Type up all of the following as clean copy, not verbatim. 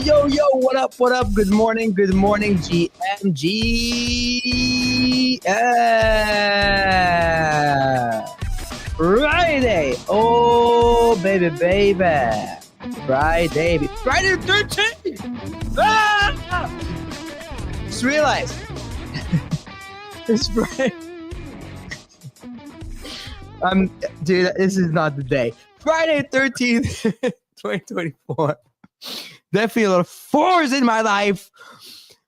Yo, what up? Good morning, GMG. Friday. Oh, baby. Friday the 13th. Just realized. It's Friday. Dude, this is not the day. Friday 13th, 2024. Definitely a lot of fours in my life.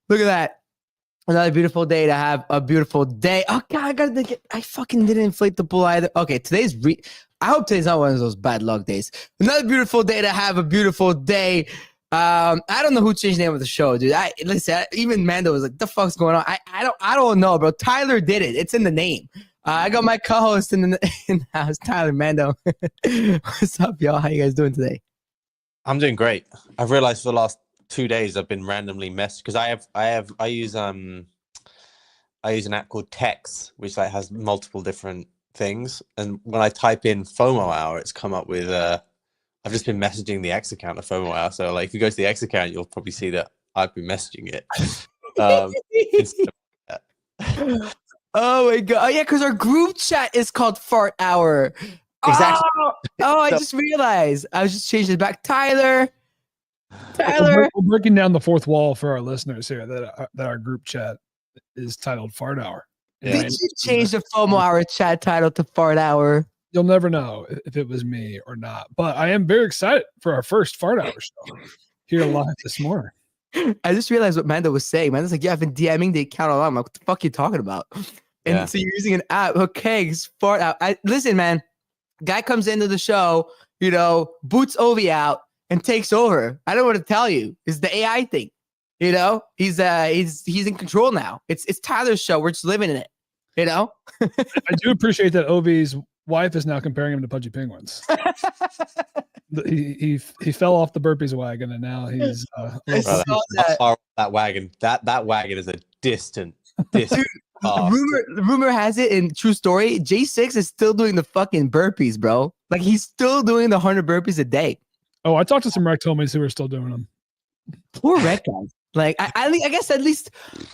Look at that. Another beautiful day to have a beautiful day. Oh, God, I fucking didn't inflate the pool either. Okay, I hope today's not one of those bad luck days. Another beautiful day to have a beautiful day. I don't know who changed the name of the show, dude. Even Mando was like, the fuck's going on? I don't know, bro. Tyler did it. It's in the name. I got my co-host in the house, Tyler Mando. What's up, y'all? How you guys doing today? I'm doing great. I've realized for the last 2 days I've been randomly messaged because I use an app called Text, which like has multiple different things. And when I type in FOMO hour, it's come up with I've just been messaging the X account of FOMO hour. So like if you go to the X account, you'll probably see that I've been messaging it. Oh my God. Oh yeah, because our group chat is called Fart Hour. Exactly. Oh, I just realized. I was just changing it back. Tyler. We're breaking down the fourth wall for our listeners here that our group chat is titled Fart Hour. Yeah. Did you change the FOMO Hour chat title to Fart Hour? You'll never know if it was me or not. But I am very excited for our first Fart Hour show here live this morning. I just realized what Mando was saying. Mando's like, yeah, I've been DMing the account a lot. I'm like, what the fuck are you talking about? And so you're using an app. Okay, Fart Hour. Listen, man. Guy comes into the show, boots Ovi out and takes over. I don't know what to tell you. It's the AI thing. He's in control now. It's Tyler's show. We're just living in it. I do appreciate that Ovi's wife is now comparing him to Pudgy Penguins. he fell off the burpees wagon and now he's that wagon. That wagon is a distant. Rumor has it, in true story, J6 is still doing the fucking burpees, bro. Like he's still doing the 100 burpees a day. Oh, I talked to some rec homies who are still doing them. Poor rec guys. Like I guess at least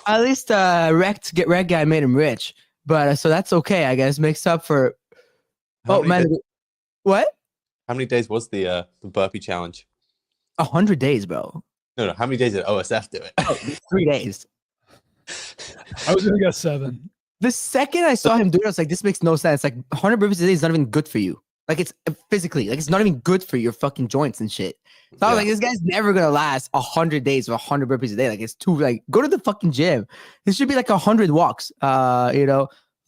rec guy made him rich, but so that's okay. I guess makes up for. What? How many days was the burpee challenge? 100 days, bro. No. How many days did OSF do it? 3 days. I was gonna guess 7. The second I saw him do it, I was like, this makes no sense. Like 100 burpees a day is not even good for you. Like it's physically, like it's not even good for your fucking joints and shit. So I was like, this guy's never gonna last 100 days or 100 burpees a day. Like it's too, like, go to the fucking gym. This should be like 100 walks.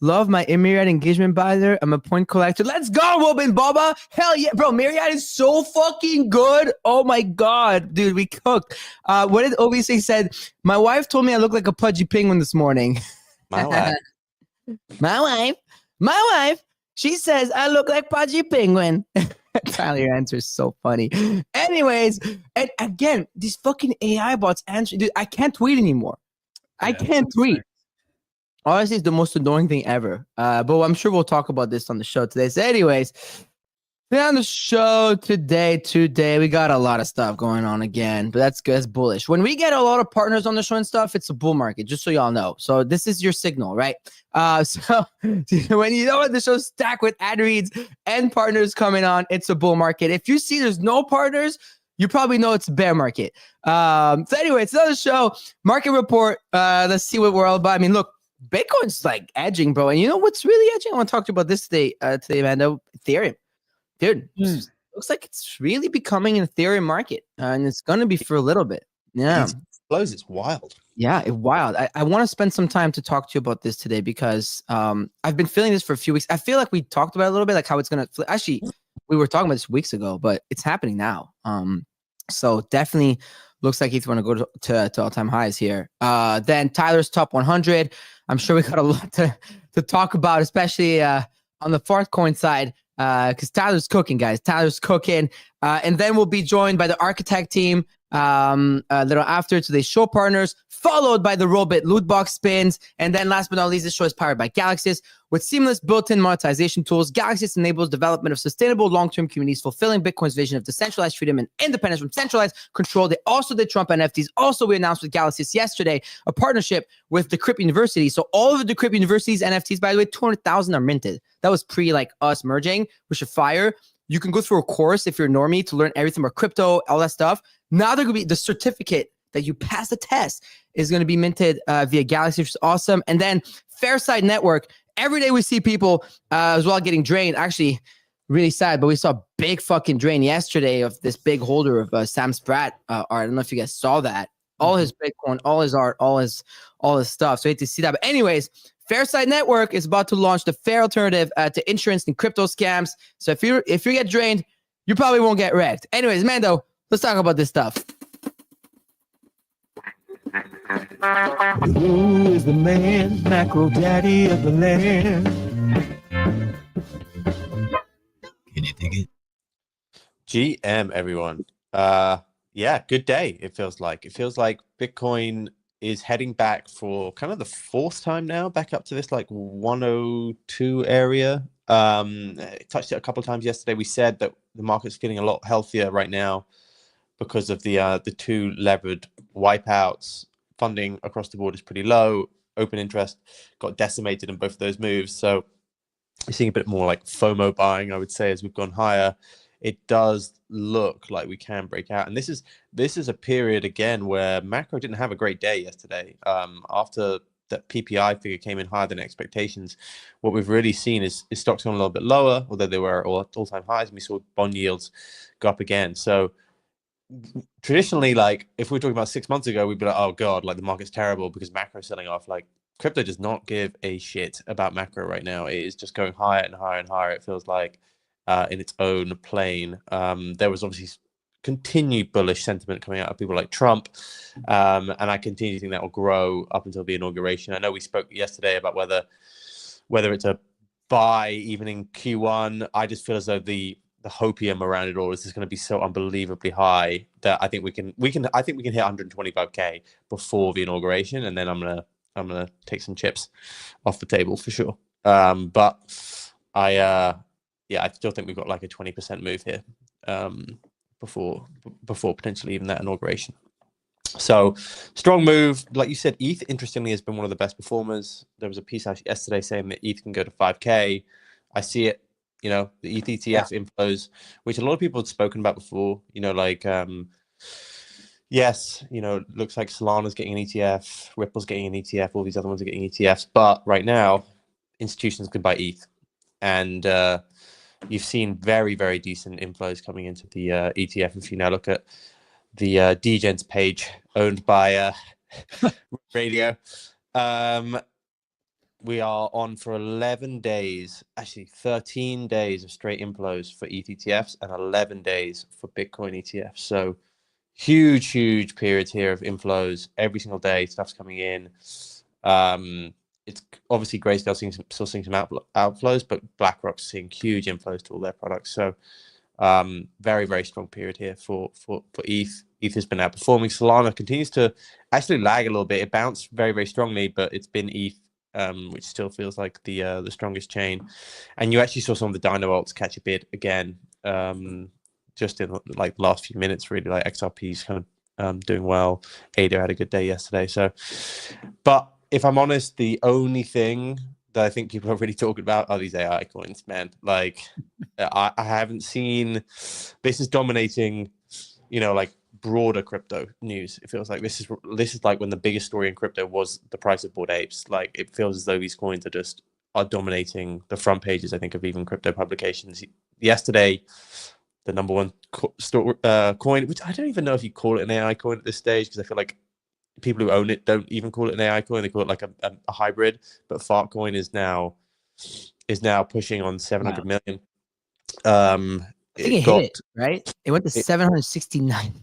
Love my Marriott engagement advisor. I'm a point collector. Let's go, Robin Boba. Hell yeah, bro. Marriott is so fucking good. Oh my God, dude, we cooked. What did OBC said? My wife told me I look like a pudgy penguin this morning. My wife. My wife. She says I look like pudgy penguin. Tyler, your answer is so funny. Anyways, and again, these fucking AI bots answer. Dude, I can't tweet anymore. I can't tweet. Honestly, it's the most annoying thing ever. But I'm sure we'll talk about this on the show today. So anyways, on the show today, we got a lot of stuff going on again. But that's good. That's bullish. When we get a lot of partners on the show and stuff, it's a bull market, just so y'all know. So this is your signal, right? So when you know what the show's stacked with ad reads and partners coming on, it's a bull market. If you see there's no partners, you probably know it's a bear market. So anyway, it's another show. Market report. Let's see what we're all about. I mean, look. Bitcoin's like edging, bro. And you know what's really edging? I want to talk to you about this today, Amanda. Ethereum. Dude, looks like it's really becoming an Ethereum market. And it's going to be for a little bit. Yeah. It's wild. Yeah, it's wild. I want to spend some time to talk to you about this today because I've been feeling this for a few weeks. I feel like we talked about it a little bit, like how it's going to... Actually, we were talking about this weeks ago, but it's happening now. So definitely looks like he's going to go to all-time highs here. Then Tyler's top 100. I'm sure we got a lot to talk about, especially on the Fartcoin side, because Tyler's cooking, guys. Tyler's cooking. And then we'll be joined by the Architect team a little after today's show partners, followed by the Robit loot box spins. And then last but not least, this show is powered by Galaxis, With seamless built-in monetization tools, Galaxy enables development of sustainable long-term communities, fulfilling Bitcoin's vision of decentralized freedom and independence from centralized control. They also did Trump NFTs. Also, we announced with Galaxy yesterday a partnership with Decrypt University. So all of the Decrypt University's NFTs, by the way, 200,000 are minted. That was pre like us merging, which is fire. You can go through a course if you're a normie to learn everything about crypto, all that stuff. Now they're going to be the certificate that you pass the test is going to be minted via Galaxy, which is awesome. And then Fairside Network. Every day we see people as well getting drained. Actually, really sad, but we saw a big fucking drain yesterday of this big holder of Sam Spratt art. I don't know if you guys saw that. All his Bitcoin, all his art, all his stuff. So you hate to see that. But anyways, Fairside Network is about to launch the fair alternative to insurance and crypto scams. So if you get drained, you probably won't get wrecked. Anyways, Mando, let's talk about this stuff. Who is the man, macro daddy of the land? Can you dig it? GM, everyone. Yeah, good day. It feels like Bitcoin is heading back for kind of the fourth time now, back up to this like 102 area. Touched it a couple of times yesterday. We said that the market's feeling a lot healthier right now because of the two levered wipeouts. Funding across the board is pretty low. Open interest got decimated in both of those moves. So you're seeing a bit more like FOMO buying, I would say, as we've gone higher. It does look like we can break out. And this is a period, again, where macro didn't have a great day yesterday. After that PPI figure came in higher than expectations, what we've really seen is stocks gone a little bit lower, although they were all-time highs. And we saw bond yields go up again. So traditionally, like if we were talking about 6 months ago, we'd be like, oh god, like the market's terrible because macro's selling off. Like crypto does not give a shit about macro right now. It is just going higher and higher and higher, it feels like, in its own plane. There was obviously continued bullish sentiment coming out of people like Trump, and I continue to think that will grow up until the inauguration. I know we spoke yesterday about whether it's a buy even in Q1. I just feel as though the hopium around it all is just going to be so unbelievably high that I think we can hit 125k before the inauguration, and then I'm gonna take some chips off the table for sure. But I still think we've got like a 20% move here before potentially even that inauguration. So strong move, like you said. ETH interestingly has been one of the best performers. There was a piece actually yesterday saying that ETH can go to 5k. I see it. You know, the ETH ETF inflows, which a lot of people had spoken about before, you know, like, yes, you know, looks like Solana's getting an ETF, Ripple's getting an ETF, all these other ones are getting ETFs. But right now, institutions can buy ETH. And you've seen very, very decent inflows coming into the ETF. If you now look at the Degens page owned by Radio, we are on for 11 days, actually 13 days of straight inflows for ETH ETFs and 11 days for Bitcoin ETFs. So huge periods here of inflows every single day. Stuff's coming in. It's obviously Grayscale still seeing some outflows, but BlackRock's seeing huge inflows to all their products. So very, very strong period here for ETH. ETH has been outperforming. Solana continues to actually lag a little bit. It bounced very, very strongly, but it's been ETH, which still feels like the strongest chain. And you actually saw some of the Dino alts catch a bid again, just in like the last few minutes, really. Like XRP's kind of doing well. ADA had a good day yesterday. So, but if I'm honest, the only thing that I think people are really talking about are these AI coins, man. Like, I haven't seen this is dominating, you know, like broader crypto news. It feels like this is like when the biggest story in crypto was the price of Bored Apes. Like, it feels as though these coins are dominating the front pages, I think, of even crypto publications. Yesterday, the number one coin, which I don't even know if you call it an AI coin at this stage, because I feel like people who own it don't even call it an AI coin. They call it like a hybrid. But Fartcoin is now pushing on 700 million. I think it hit it, right? It went to 769.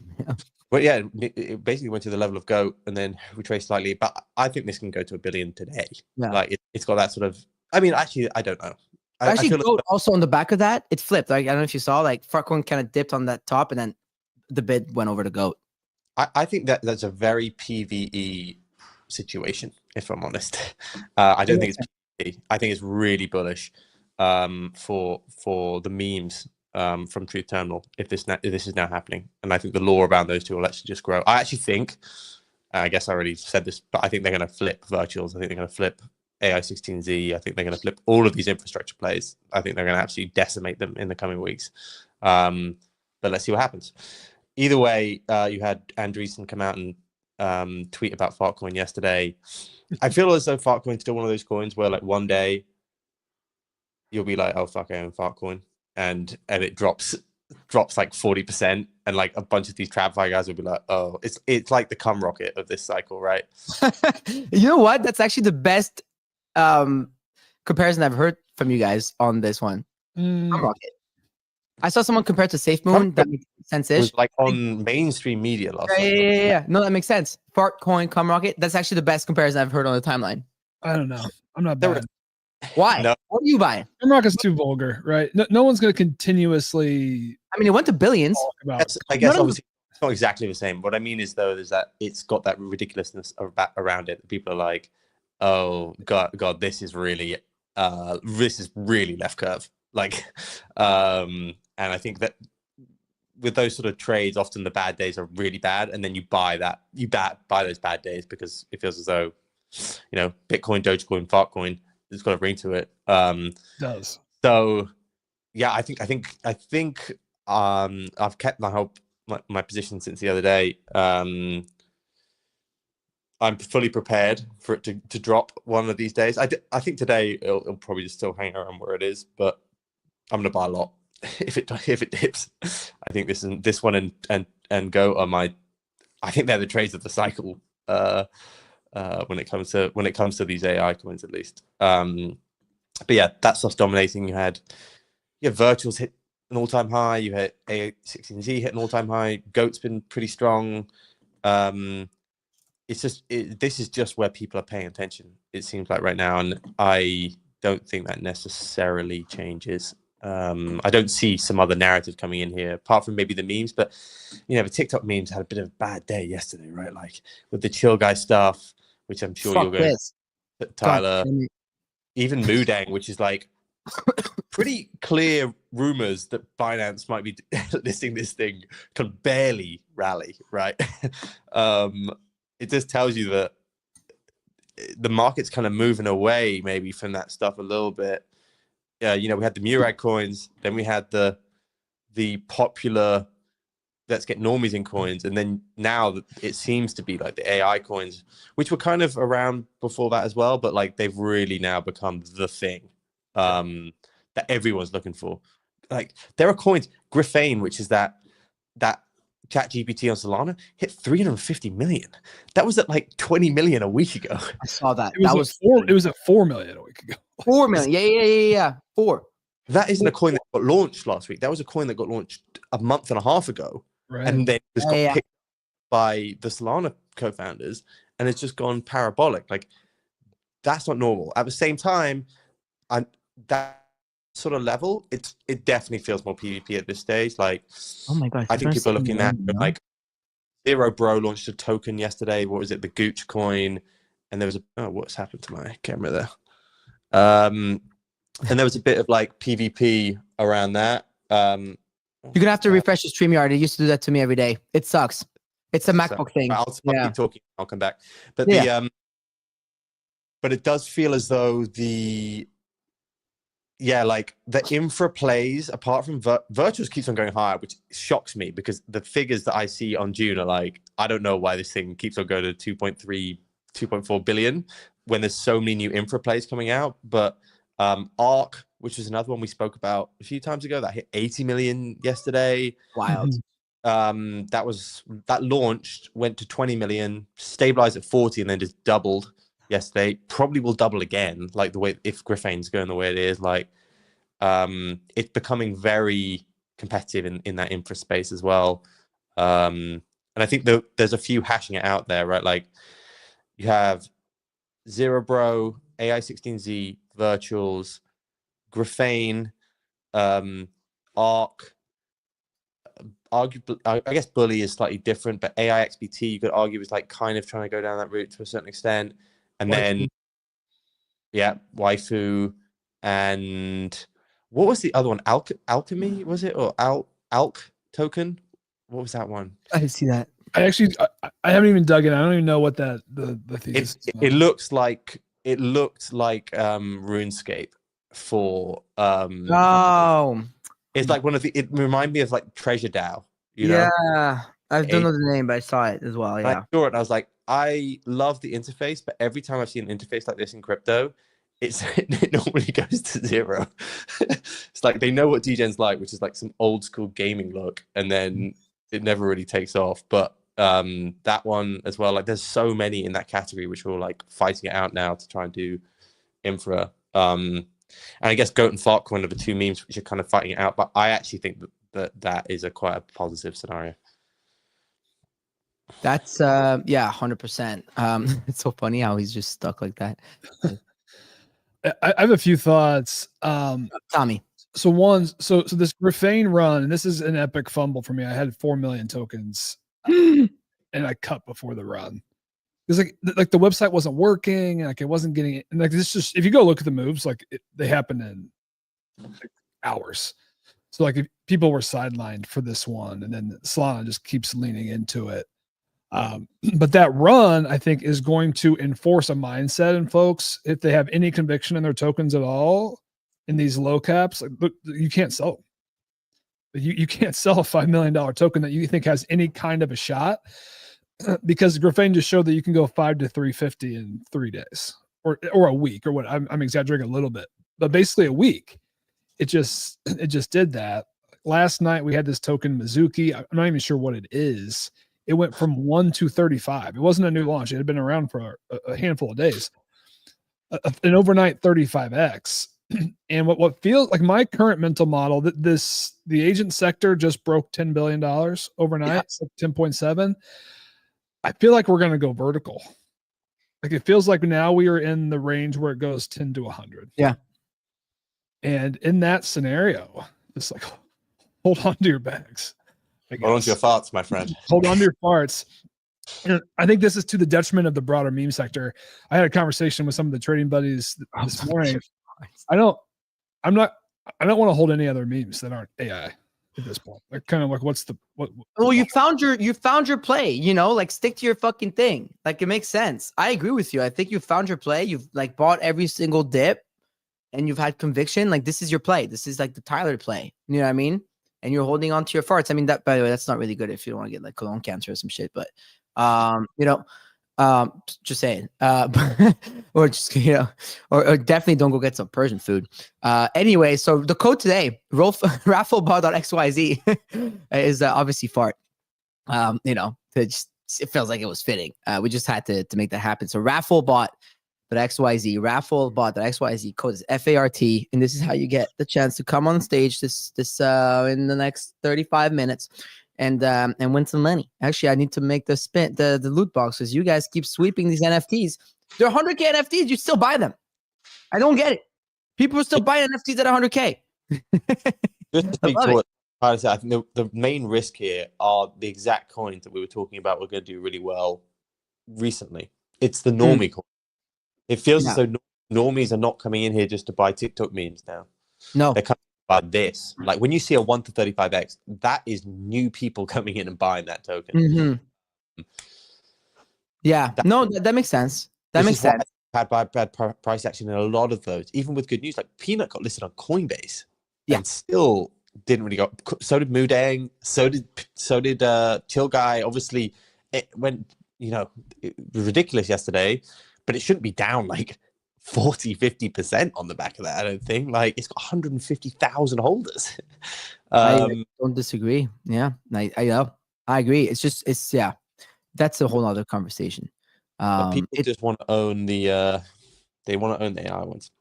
Well, yeah, it basically went to the level of GOAT and then retraced slightly. But I think this can go to $1 billion today. Yeah. Like it's got that sort of. I mean, actually, I don't know. Actually, GOAT also on the back of that, it flipped. Like, I don't know if you saw, like Fartcoin kind of dipped on that top, and then the bid went over to GOAT. I think that's a very PVE situation, if I'm honest. I don't think it's I think it's really bullish for the memes from Truth Terminal if this is now happening, and I think the law around those two will actually just grow. I actually think, I guess I already said this, but I think they're going to flip virtuals. I think they're going to flip AI16Z. I think they're going to flip all of these infrastructure plays. I think they're going to absolutely decimate them in the coming weeks. But let's see what happens. Either way, you had Andreessen come out and tweet about Fartcoin yesterday. I feel as though Fartcoin's still one of those coins where like one day you'll be like, oh fuck, I own Fartcoin, and it drops like 40%, and like a bunch of these TradFi guys will be like, oh, it's like the cum rocket of this cycle, right? You know what? That's actually the best comparison I've heard from you guys on this one. Cum rocket. I saw someone compare it to Safe Moon. That makes sense-ish. Was like on mainstream media last night. Yeah. No, that makes sense. Fartcoin, cum rocket. That's actually the best comparison I've heard on the timeline. I don't know. I'm not buying. Why? No. What are you buying? Cum rocket's too vulgar, right? No one's going to continuously. I mean, it went to billions. I guess obviously it's not exactly the same. What I mean is though, is that it's got that ridiculousness around it. People are like, oh god, this is really left curve. Like, and I think that with those sort of trades, often the bad days are really bad, and then you buy those bad days because it feels as though, you know, Bitcoin, Dogecoin, Fartcoin, it's got a ring to it. Does. So yeah, I think I've kept my position since the other day. I'm fully prepared for it to drop one of these days. I think today it'll probably just still hang around where it is, but I'm gonna buy a lot if it dips. I think this one and Go are my. I think they're the trades of the cycle when it comes to these AI coins, at least. But yeah, that stuff's dominating. You had virtuals hit an all-time high. You had AI16Z hit an all-time high. Goat's been pretty strong. It's just this is just where people are paying attention, it seems like right now, and I don't think that necessarily changes. I don't see some other narrative coming in here apart from maybe the memes, but you know, the TikTok memes had a bit of a bad day yesterday, right? Like with the chill guy stuff, which I'm sure you're going to, Tyler, even Moodang, which is like pretty clear rumors that Binance might be listing this thing, can barely rally, right? It just tells you that the market's kind of moving away maybe from that stuff a little bit. You know, we had the Murad coins, then we had the popular let's get normies in coins, and then now it seems to be like the AI coins, which were kind of around before that as well, but like they've really now become the thing that everyone's looking for. Like there are coins, Griffane, which is that ChatGPT on Solana, hit 350 million. That was at like 20 million a week ago. I saw that. It was at 4 million a week ago. 4 million. Yeah. 4. That isn't a coin that got launched last week. That was a coin that got launched a month and a half ago. Right. And then just got picked by the Solana co-founders, and it's just gone parabolic. Like that's not normal. At the same time, that sort of level, it definitely feels more PvP at this stage. Like, oh my god, I think people are looking at like Zero Bro launched a token yesterday. What was it? The Gooch coin, and there was what's happened to my camera there? And there was a bit of like PvP around that. You're gonna have to refresh your StreamYard. It used to do that to me every day. It sucks. It's a MacBook thing. I'll keep talking. I'll come back. But but it does feel as though like the infra plays, apart from virtuals, keeps on going higher, which shocks me because the figures that I see on June are like, I don't know why this thing keeps on going to 2.3, 2.4 billion when there's so many new infra plays coming out. But ARC, which was another one we spoke about a few times ago, that hit 80 million yesterday. Wild. That launched, went to 20 million, stabilized at 40, and then just doubled yesterday. Probably will double again, like the way if Griffane's going the way it is. Like it's becoming very competitive in that infra space as well. And I think there's a few hashing it out there, right? Like you have Zero Bro, AI16Z, Virtuals, Griffane, ARC. Arguably, I guess Bully is slightly different, but AIXBT you could argue is like kind of trying to go down that route to a certain extent. And then Yeah, Waifu, and what was the other one? Alchemy was it, or Alk token? What was that one? I see that. I actually, I haven't even dug in. I don't even know what that the thesis is. It looked like RuneScape for Oh, it's like one of the, it reminded me of like Treasure DAO, you know? yeah. I don't know the name, but I saw it as well. I Yeah. saw it and I was like, I love the interface, but every time I've seen an interface like this in crypto, it normally goes to zero. It's like they know what DGen's like, which is like some old school gaming look, and then it never really takes off. But that one as well, like there's so many in that category which are all like fighting it out now to try and do infra. And I guess Goat and Fartcoin are the two memes which are kind of fighting it out, but I actually think that is quite a positive scenario. That's yeah, 100%. It's so funny how he's just stuck like that. I have a few thoughts. Tommy. So this Grafane run, and this is an epic fumble for me. I had 4 million tokens and I cut before the run. It's like the website wasn't working, like it wasn't getting it. And like this just, if you go look at the moves, like they happen in like hours. So like if people were sidelined for this one, and then Solana just keeps leaning into it. But that run, I think, is going to enforce a mindset in folks. If they have any conviction in their tokens at all in these low caps, like, look, you can't sell. You can't sell a $5 million token that you think has any kind of a shot, because Grafane just showed that you can go 5 to 350 in 3 days or a week, or what. I'm exaggerating a little bit, but basically a week. It just did that. Last night we had this token Mizuki. I'm not even sure what it is. It went from 1 to 35. It wasn't a new launch. It had been around for a handful of days. An overnight 35x. And what feels like my current mental model, that the agent sector just broke $10 billion overnight, yeah. 10.7. I feel like we're going to go vertical. Like it feels like now we are in the range where it goes 10 to 100. Yeah. And in that scenario, it's like, hold on to your bags. Hold on to your farts, my friend. Hold on to your farts. And I think this is to the detriment of the broader meme sector. I had a conversation with some of the trading buddies this morning. I don't want to hold any other memes that aren't AI at this point. Like kind of like what? Well, you found your play, you know, like stick to your fucking thing. Like it makes sense. I agree with you. I think you found your play. You've like bought every single dip and you've had conviction. Like this is your play. This is like the Tyler play. You know what I mean? And you're holding on to your farts. I mean, that, by the way, that's not really good if you don't want to get like colon cancer or some shit, but you know, just saying, or just, you know, or definitely don't go get some Persian food. Anyway, so the code today, raffleball.xyz is obviously fart. You know, it feels like it was fitting. We just had to make that happen. So rafflebot.xyz, rafflebot.xyz, code is FART, and this is how you get the chance to come on stage this in the next 35 minutes. And win some money. Actually, I need to make the loot boxes. You guys keep sweeping these NFTs. They're 100K NFTs. You still buy them. I don't get it. People are still buying NFTs at 100K. Just to speak to what I said, I think the main risk here are the exact coins that we were talking about. We're going to do really well recently. It's the normie coin. It feels as though normies are not coming in here just to buy TikTok memes now. No. They're coming about this. Like when you see a 1 to 35x, that is new people coming in and buying that token. Mm-hmm. Yeah, that makes sense. That makes sense. Had bad price action in a lot of those, even with good news. Like Peanut got listed on Coinbase, and still didn't really go. So did Moodang. So did Chill Guy. Obviously, it went. You know, it was ridiculous yesterday, but it shouldn't be down like 40-50% on the back of that. I don't think. Like it's got 150,000 holders. I don't disagree. Yeah, I agree. It's that's a whole other conversation. People just want to own the they want to own the AI ones.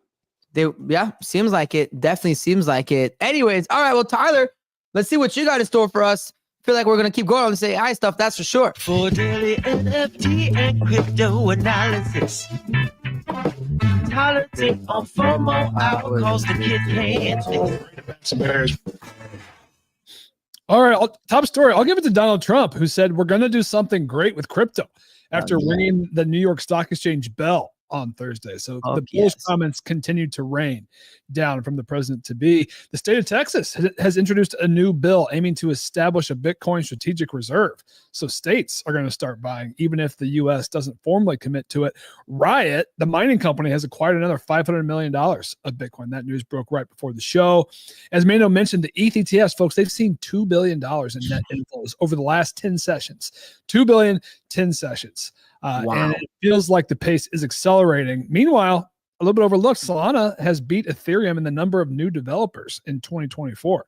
Seems like it. Definitely seems like it. Anyways, all right. Well, Tyler, let's see what you got in store for us. Feel like we're gonna keep going on this AI stuff. That's for sure. For daily NFT and crypto analysis. Tyler take on FOMO out cause the kid can't. All right, top story. I'll give it to Donald Trump, who said we're going to do something great with crypto after ringing the New York Stock Exchange bell on Thursday. So Oh, the bullish yes. comments continue to rain down from the president-to-be. The state of Texas has introduced a new bill aiming to establish a Bitcoin strategic reserve. So states are going to start buying, even if the U.S. doesn't formally commit to it. Riot, the mining company, has acquired another $500 million of Bitcoin. That news broke right before the show. As Mano mentioned, the ETH ETFs, folks, they've seen $2 billion in net inflows over the last 10 sessions. 2 billion, 10 sessions. Wow. And it feels like the pace is accelerating. Meanwhile, a little bit overlooked, Solana has beat Ethereum in the number of new developers in 2024.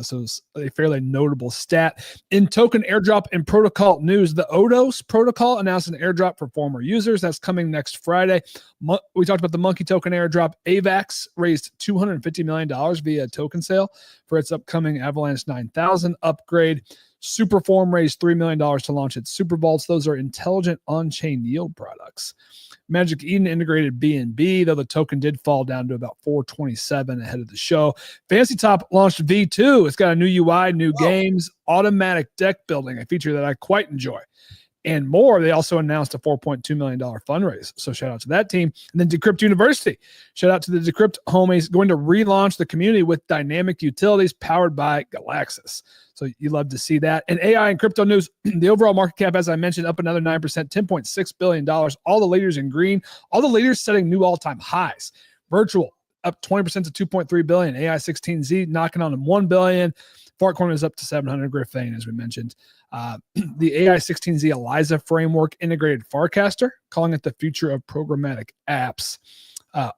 So it's a fairly notable stat. In token airdrop and protocol news, the Odos protocol announced an airdrop for former users. That's coming next Friday. We talked about the Monkey token airdrop. AVAX raised $250 million via token sale for its upcoming Avalanche 9000 upgrade. Superform raised $3 million to launch its Super Vaults. Those are intelligent on-chain yield products. Magic Eden integrated BNB, though the token did fall down to about 427 ahead of the show. Fancy Top launched V2. It's got a new UI, new games, automatic deck building, a feature that I quite enjoy. And more, they also announced a $4.2 million fundraise. So shout out to that team. And then Decrypt University. Shout out to the Decrypt homies, going to relaunch the community with dynamic utilities powered by Galaxis. So you love to see that. And AI and crypto news, the overall market cap, as I mentioned, up another 9%, $10.6 billion. All the leaders in green, all the leaders setting new all-time highs. Virtual up 20% to 2.3 billion. AI16Z knocking on them 1 billion. Fartcoin is up to 700. Griffane, as we mentioned. The AI16Z ELIZA framework integrated Farcaster, calling it the future of programmatic apps.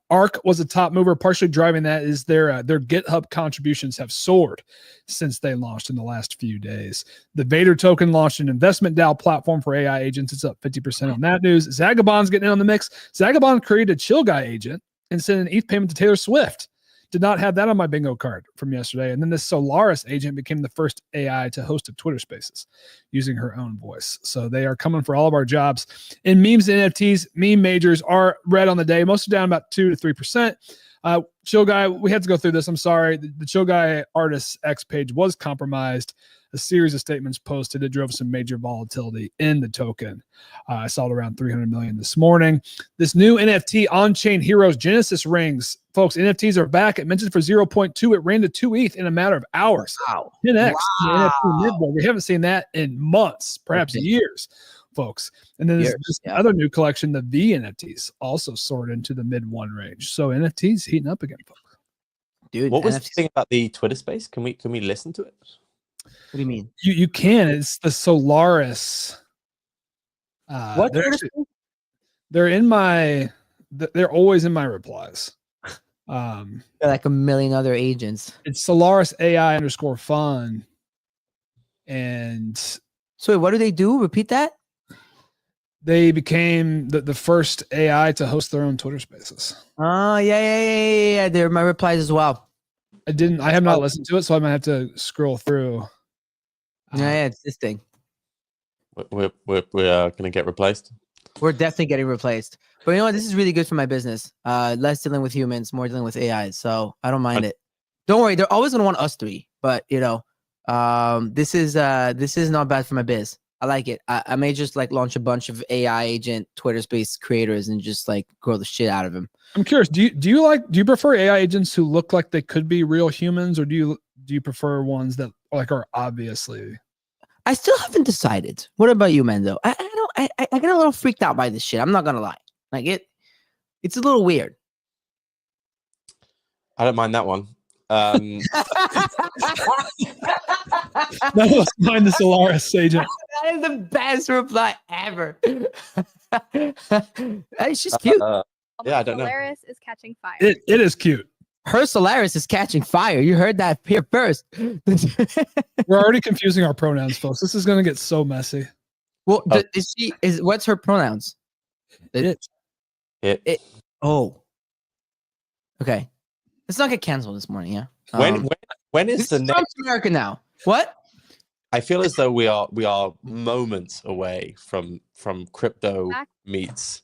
ARC was a top mover. Partially driving that is their GitHub contributions have soared since they launched in the last few days. The Vader token launched an investment DAO platform for AI agents. It's up 50% on that news. Zagabond's getting in on the mix. Zagabond created a chill guy agent and sent an ETH payment to Taylor Swift. Did not have that on my bingo card from yesterday. And then this Solaris agent became the first AI to host a Twitter Spaces using her own voice. So they are coming for all of our jobs. In memes and NFTs, meme majors are red on the day. Most are down about 2 to 3%. Chill Guy, we had to go through this. I'm sorry. The Chill Guy Artists X page was compromised. A series of statements posted. It drove some major volatility in the token. I saw it around 300 million this morning. This new NFT on-chain heroes Genesis rings. Folks, NFTs are back. It mentioned for 0.2. It ran to 2 ETH in a matter of hours. Wow. 10x. Wow. The NFT mid-board. We haven't seen that in months, perhaps years, folks. And then this other new collection, the V NFTs, also soared into the mid-1 range. So NFTs heating up again, folks. Dude, what was NFTs. the thing about the Twitter space? Can we listen to it? What do you mean? You can. It's the Solaris. What? They're in my. They're always in my replies. They're like a million other agents. It's Solaris AI _fun. And so wait, what do they do? Repeat that. They became the first AI to host their own Twitter Spaces. Oh yeah. They're my replies as well. I have not listened to it, so I might have to scroll through. Yeah, it's this thing. We're gonna get replaced. We're definitely getting replaced. But you know what? This is really good for my business. Less dealing with humans, more dealing with AI. So I don't mind it. Don't worry, they're always gonna want us three. But you know, this is not bad for my biz. I like it. I may just like launch a bunch of AI agent Twitter space creators and just like grow the shit out of them. I'm curious. Do you prefer AI agents who look like they could be real humans, or do you prefer ones that like are obviously? I still haven't decided. What about you, Mendo? I get a little freaked out by this shit. I'm not gonna lie. Like it's a little weird. I don't mind that one. None of us mind the Solaris agent. That is the best reply ever. She's cute. Yeah, I don't know. Solaris is catching fire. It is cute. Her Solaris is catching fire. You heard that here first. We're already confusing our pronouns, folks. This is gonna get so messy. Well, what's her pronouns? It. Oh. Okay. Let's not get canceled this morning, yeah? When is the next America now? What? I feel as though we are moments away from crypto meets.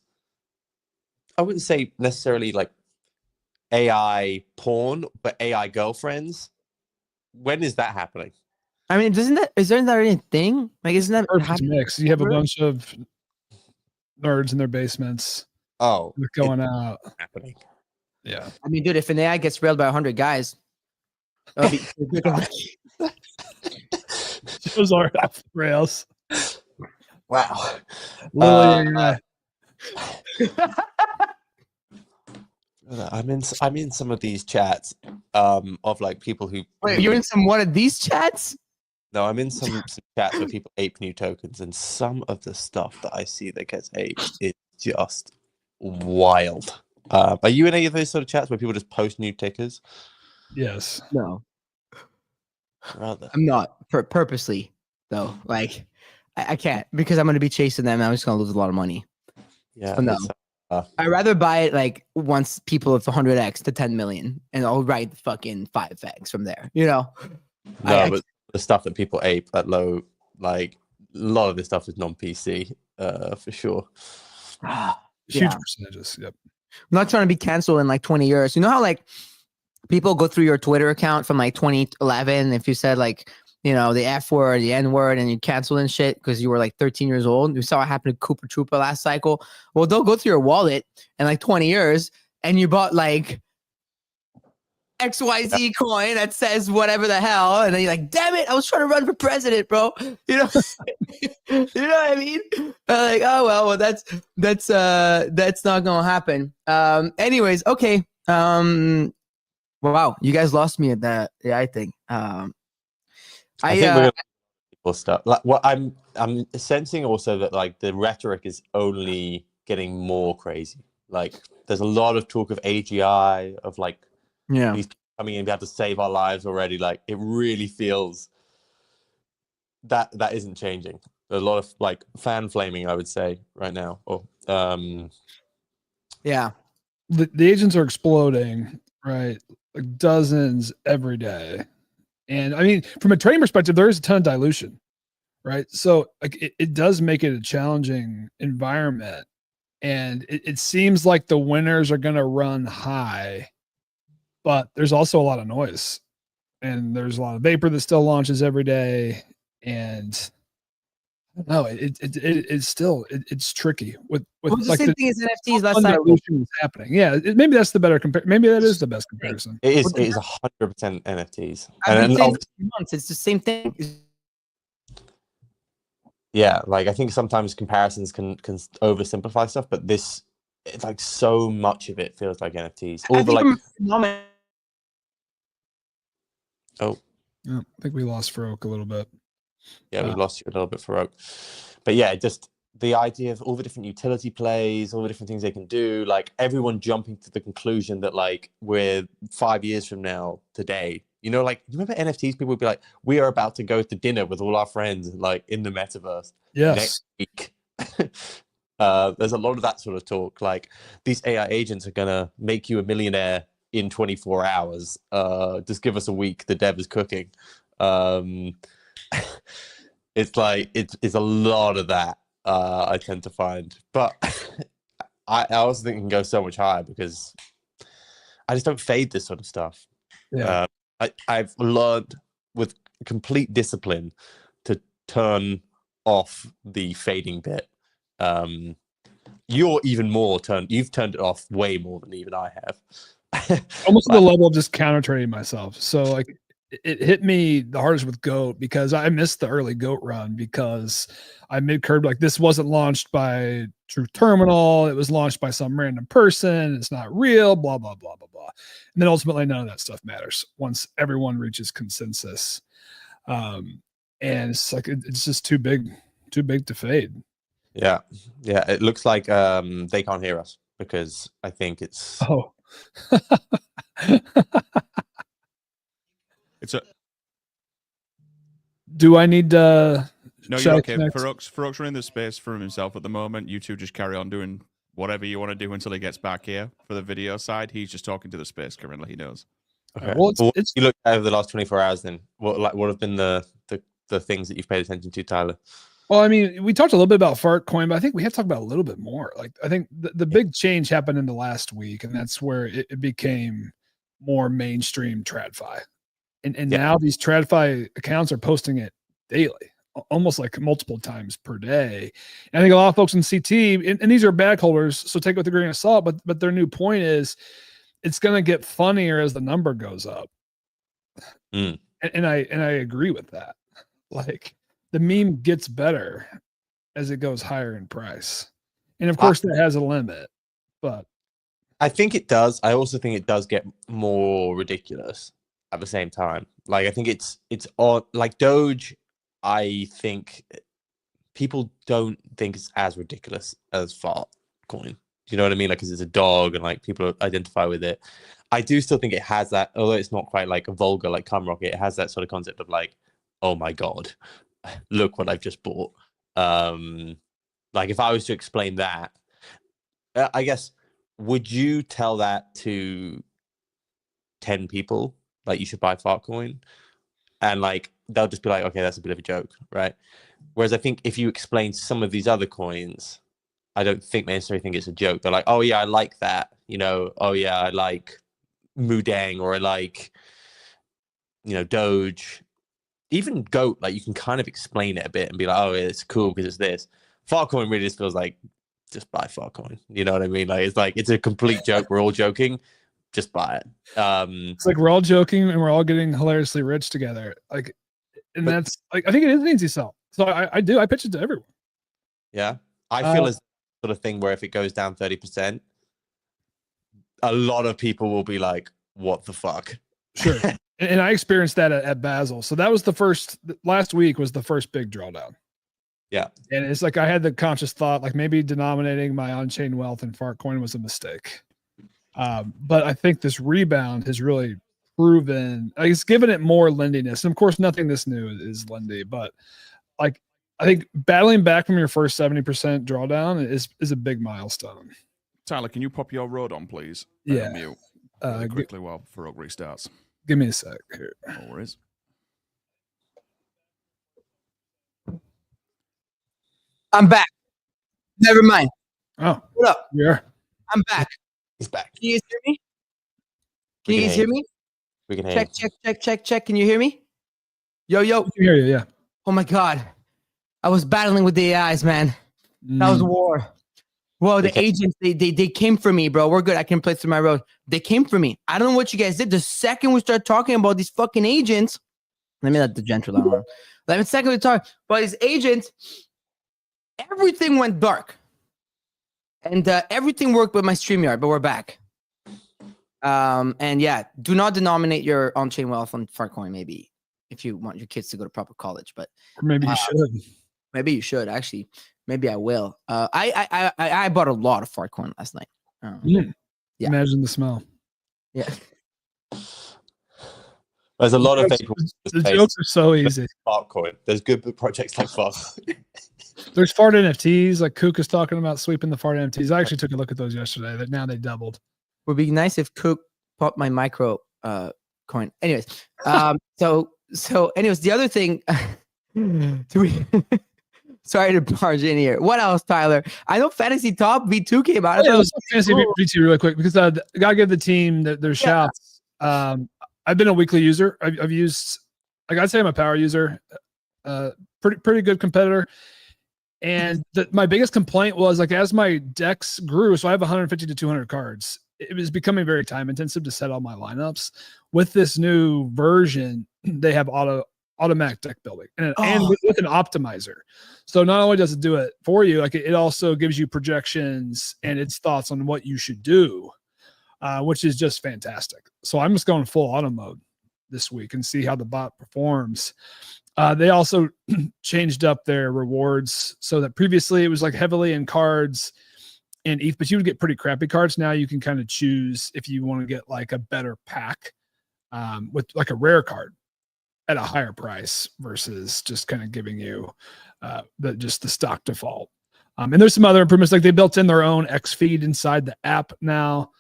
I wouldn't say necessarily like AI porn, but AI girlfriends. When is that happening? I mean, isn't that already a thing? Like, isn't that perfect mix? You have a bunch of nerds in their basements Oh, They're going out. happening. Yeah. I mean, dude, if an AI gets railed by 100 guys, that'll be Those are off the rails. Wow. Lily AI. I'm in some of these chats of like people who Wait, you're in some one of these chats? No, I'm in some chats where people ape new tokens, and some of the stuff that I see that gets aped is just wild. Are you in any of those sort of chats where people just post new tickers? Yes. No, Rather. I'm not purposely though. Like, I can't because I'm going to be chasing them. And I'm just going to lose a lot of money. Yeah. So no. I'd rather buy it like once people it's 100x to 10 million, and I'll write fucking 5x from there. You know. No, but the stuff that people ape at low, like a lot of this stuff is non-PC, for sure. Huge Yeah. percentages. Yep. I'm not trying to be canceled in like 20 years. You know how like people go through your Twitter account from like 2011 if you said like, you know, the F word, the N word, and you canceled and shit because you were like 13 years old. You saw what happened to Cooper Trooper last cycle. Well, they'll go through your wallet in like 20 years and you bought like XYZ coin that says whatever the hell. And then you're like, damn it, I was trying to run for president, bro. You know, you know what I mean? Like, oh, well, that's not going to happen. Anyways, okay. Wow, you guys lost me at that AI thing. I think we're gonna people stuff. Like what I'm sensing also that like the rhetoric is only getting more crazy. Like there's a lot of talk of AGI, of like these coming in, we have to save our lives already. Like it really feels that isn't changing. A lot of like fan flaming, I would say, right now. Or yeah. The agents are exploding, right? Like dozens every day. And I mean, from a trading perspective, there is a ton of dilution, right? So like it does make it a challenging environment. And it seems like the winners are going to run high, but there's also a lot of noise. And there's a lot of vapor that still launches every day. And I don't know, it's still it's tricky with What's like the same thing as NFTs last cycle? dilution is happening. Yeah, maybe that's the better maybe that is the best comparison. it is 100% NFTs. I've been saying for months, it's the same thing. Yeah, like I think sometimes comparisons can oversimplify stuff, but this, it's like so much of it feels like NFTs. All the like. Oh, yeah, I think we lost Farouk a little bit. Yeah, we've lost you a little bit, Farouk. But yeah, just the idea of all the different utility plays, all the different things they can do, like everyone jumping to the conclusion that like we're 5 years from now today. You know, like you remember NFTs, people would be like, we are about to go to dinner with all our friends, like in the metaverse next week. There's a lot of that sort of talk. Like these AI agents are gonna make you a millionaire in 24 hours. Just give us a week. The dev is cooking. It's like it's a lot of that. I tend to find, but I also think it can go so much higher because I just don't fade this sort of stuff. Yeah. I've learned with complete discipline to turn off the fading bit. You're even more you've turned it off way more than even I have. Almost to the level of just counter trading myself. So like it hit me the hardest with GOAT because I missed the early GOAT run because I mid-curved like this wasn't launched by True Terminal. It was launched by some random person. It's not real, blah, blah, blah, blah, blah. And then ultimately none of that stuff matters once everyone reaches consensus. And it's like, it's just too big to fade. Yeah. Yeah. It looks like they can't hear us because I think it's... Oh. Do I need to? No, you're okay. Farouk's running the space for himself at the moment. You two just carry on doing whatever you want to do until he gets back here for the video side. He's just talking to the space currently. He knows. Okay. Well, you look over the last 24 hours. Then what have been the things that you've paid attention to, Tyler? Well, I mean, we talked a little bit about Fartcoin, but I think we have to talk about a little bit more. Like, I think the big change happened in the last week, and that's where it became more mainstream TradFi. And now these TradFi accounts are posting it daily. almost like multiple times per day. And I think a lot of folks in CT, and these are bag holders, so take it with a grain of salt, but their new point is it's going to get funnier as the number goes up. Mm. And I agree with that. Like the meme gets better as it goes higher in price. And of course that has a limit, but I think it does. I also think it does get more ridiculous at the same time. Like I think it's odd. Like Doge, I think people don't think it's as ridiculous as Fartcoin. You know what I mean? Like, because it's a dog and like people identify with it. I do still think it has that, although it's not quite like a vulgar like Cum Rocket, it has that sort of concept of like, oh my God, look what I've just bought. Like if I was to explain that, I guess, would you tell that to 10 people? Like you should buy Fartcoin? And like, they'll just be like, okay, that's a bit of a joke, right? Whereas I think if you explain some of these other coins, I don't think they necessarily think it's a joke. They're like, oh yeah, I like that. You know, oh yeah, I like Mudang, or I like, you know, Doge, even Goat. Like you can kind of explain it a bit and be like, oh, it's cool because it's this. Fartcoin really just feels like, just buy Fartcoin. You know what I mean? Like it's a complete joke. We're all joking. Just buy it. It's like we're all joking and we're all getting hilariously rich together. Like, and that's like, I think it is an easy sell. So I pitch it to everyone. Yeah. I feel as sort of thing where if it goes down 30%, a lot of people will be like, what the fuck? Sure. And I experienced that at Basel. So that was last week was the first big drawdown. Yeah. And it's like I had the conscious thought, like maybe denominating my on-chain wealth in Fartcoin was a mistake. But I think this rebound has really proven, like, it's given it more lendiness. And of course, nothing this new is lendy, but like I think battling back from your first 70% drawdown is a big milestone. Tyler, can you pop your road on, please? Yeah. Mute really quickly while Farouk restarts. Give me a sec here. No worries. I'm back. Never mind. Oh, What up? yeah. I'm back. He's back. Can you guys hear me? Can you guys hear me? We can hear you. Check. Can you hear me? Yo. I can hear you, yeah. Oh my God. I was battling with the AIs, man. That was war. Whoa, the agents, they came for me, bro. We're good. I can play through my road. They came for me. I don't know what you guys did. The second we start talking about these fucking agents, let me let the gentle on. The second we talk about these agents, everything went dark. And everything worked with my StreamYard, but we're back. And yeah, do not denominate your on-chain wealth on Fartcoin, maybe, if you want your kids to go to proper college. But maybe you should. Maybe you should, actually. Maybe I will. I bought a lot of Fartcoin last night. Yeah. Imagine the smell. Yeah. There's a lot of people. The jokes are so easy. Fartcoin. There's good projects like Fartcoin. There's fart NFTs. Like Kook is talking about sweeping the fart NFTs. I actually took a look at those yesterday. That now they doubled. Would be nice if Kook popped my micro coin. Anyways, so anyways, the other thing. Sorry to barge in here. What else, Tyler? I know Fantasy Top V2 came out. Yeah, let's talk Fantasy V2 really quick because I gotta give the team their shouts. I've been a weekly user. I've used, like, I'd say I'm a power user. Pretty good competitor. And my biggest complaint was, like, as my decks grew, so I have 150 to 200 cards. It was becoming very time intensive to set all my lineups. With this new version, they have automatic deck building and with an optimizer. So not only does it do it for you, like it also gives you projections and its thoughts on what you should do, which is just fantastic. So I'm just going full auto mode this week and see how the bot performs. They also changed up their rewards so that previously it was like heavily in cards and ETH, but you would get pretty crappy cards. Now you can kind of choose if you want to get like a better pack with like a rare card at a higher price versus just kind of giving you the stock default. And there's some other improvements, like they built in their own X feed inside the app now.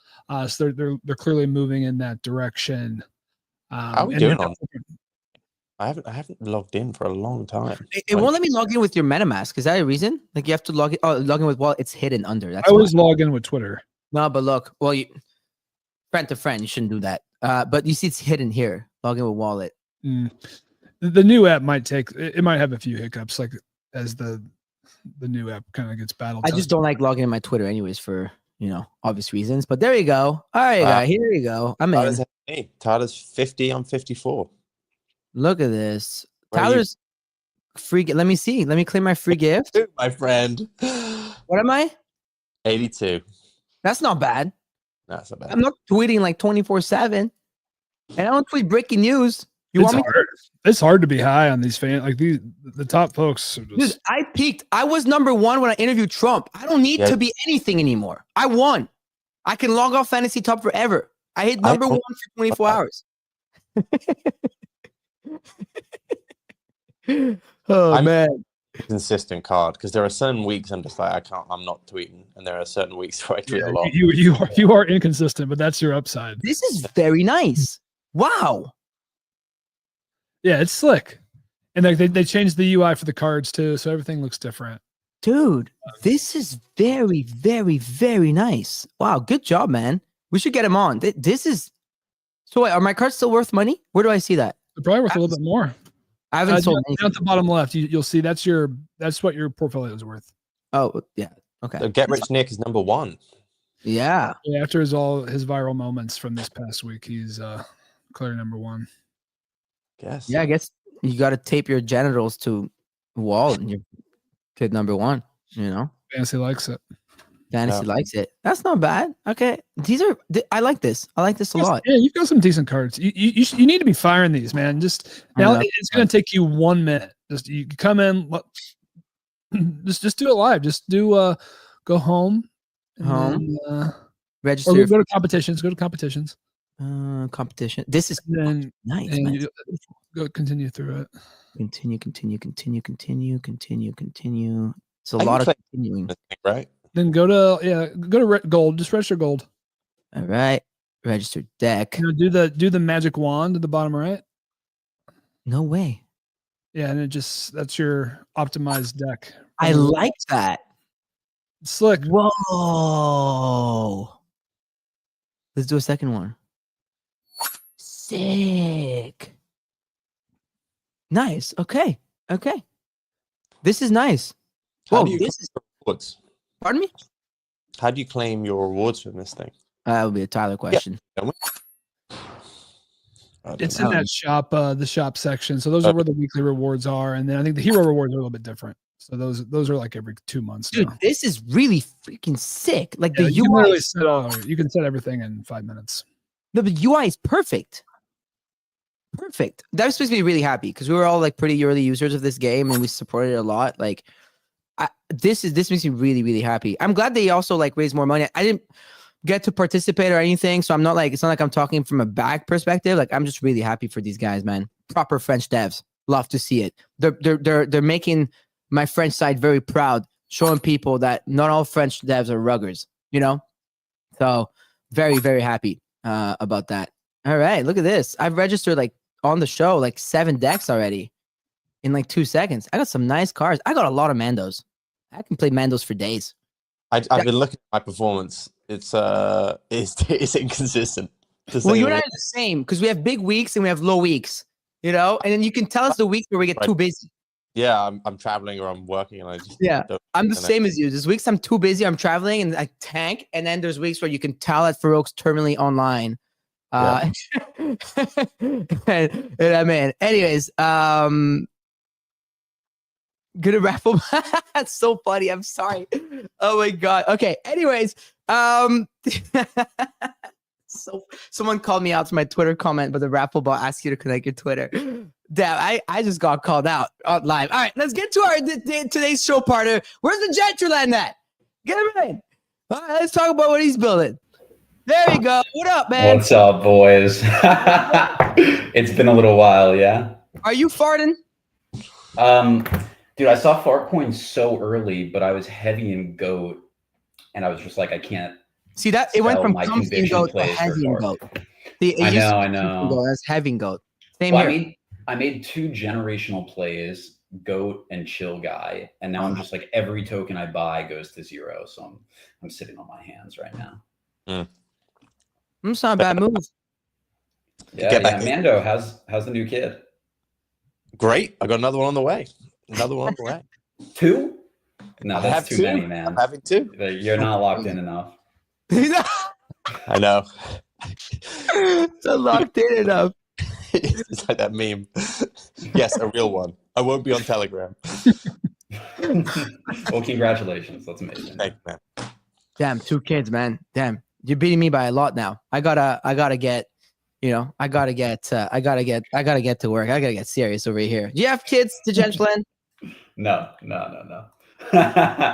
So they're clearly moving in that direction. How are we doing on? I haven't logged in for a long time. It won't let me log in with your MetaMask. Is that a reason? Like you have to log in with wallet. It's hidden under. That's I always log in with Twitter. No, but look, well, friend to friend, you shouldn't do that. But you see, it's hidden here. Log in with wallet. The The new app might it might have a few hiccups, like as the new app kind of gets battle I just tested. don't like logging in my Twitter anyways for, obvious reasons. But there you go. All right, Wow. guys, here you go. I'm in. Tyler's 50 on 54. Look at this. Where are you? Tyler's free. Let me see. Let me claim my free gift. My friend. What am I? 82. That's not bad. That's not bad. I'm not tweeting like 24/7, and I don't tweet breaking news. It's hard to be high on these the top folks. Are just, Dude, I peaked. I was number 1 when I interviewed Trump. I don't need to be anything anymore. I won. I can log off Fantasy Top forever. I hit number 1 for 24 hours. Man. Consistent card, because there are certain weeks I'm just like I'm not tweeting, and there are certain weeks where I tweet a lot. You are inconsistent, but that's your upside. This is very nice. Wow. Yeah, it's slick, and like they changed the UI for the cards too, so everything looks different. Dude, this is very, very, very nice. Wow, good job, man. We should get him on. This is so. Wait, are my cards still worth money? Where do I see that? They're probably worth a little bit more. I haven't sold down at the bottom left. You'll see that's what your portfolio is worth. Oh yeah, okay. So Get Rich Nick is number 1. Yeah. After his viral moments from this past week, he's clear number 1. Guess. Yeah, I guess you got to tape your genitals to a wall and you're kid number 1. Fantasy likes it. Fantasy likes it. That's not bad. Okay, I like this. I like this a lot. Yeah, you've got some decent cards. You need to be firing these, man. Just now, it's going to take you 1 minute. Just you come in, just do it live. Just do go home, Home, then, register. or go to competitions. Go to competitions. Competition. This is nice. And Man. go continue through it. Continue. It's a lot of continuing. Right. Then go to gold. Just register gold. All right. Register deck. Do the magic wand at the bottom right. No way. Yeah, and that's your optimized deck. I like that. Slick. Whoa. Let's do a second one. Sick. Nice. Okay. This is nice. Whoa, this is rewards. Pardon me? How do you claim your rewards from this thing? That would be a Tyler question. It's in that shop, the shop section. So those are where the weekly rewards are, and then I think the hero rewards are a little bit different. So those are like every 2 months. Dude, now. this is really freaking sick. Like the you UI. You can set everything in 5 minutes. The UI is perfect. Perfect. That was supposed to be really happy because we were all like pretty early users of this game and we supported it a lot. Like, this makes me really, really happy. I'm glad they also like raised more money. I didn't get to participate or anything, so I'm not like, it's not like I'm talking from a bag perspective. Like, I'm just really happy for these guys, man. Proper French devs. Love to see it. They're making my French side very proud, showing people that not all French devs are ruggers, So very, very happy about that. All right, look at this. I've registered like on the show like 7 decks already in like 2 seconds. I got some nice cards. I got a lot of Mandos. I can play Mandos for days. I've been looking at my performance. It's inconsistent. Well, you and I are the same because we have big weeks and we have low weeks, and then you can tell us the weeks where we get too busy. Yeah, I'm traveling or I'm working and I just I'm the same as you. There's weeks I'm too busy, I'm traveling and I tank, and then there's weeks where you can tell that Farouk's terminally online. And I'm in. Anyways, gonna raffle. That's so funny. I'm sorry. Oh my god. Okay. Anyways, so someone called me out to my Twitter comment, but the raffle bot asks you to connect your Twitter. Damn, I just got called out on live. All right, let's get to our today's show partner. Where's the Gentryland at? Get him in. All right, let's talk about what he's building. There you go. What up, man? What's up, boys? It's been a little while, yeah? Are you farting? Dude, I saw Fartcoin so early, but I was heavy in GOAT, and I was just like, I can't see that it went from comfy in GOAT to plays heavy in GOAT. I know. That's heavy in GOAT. Same here. I made 2 generational plays, GOAT and Chill Guy, and now I'm just like every token I buy goes to 0, so I'm sitting on my hands right now. It's not a bad move. Yeah, Mando, how's the new kid? Great. I got another one on the way. Another one on the way. 2? No, I that's have too 2. many, man. I'm having 2. You're not locked in enough. I know. So locked in enough. It's like that meme. Yes, a real one. I won't be on Telegram. Well, congratulations. That's amazing. Thank you, man. Damn, 2 kids, man. Damn, you're beating me by a lot now. I gotta get, I gotta get to work. I gotta get serious over here. Do you have kids, Degentlin? No.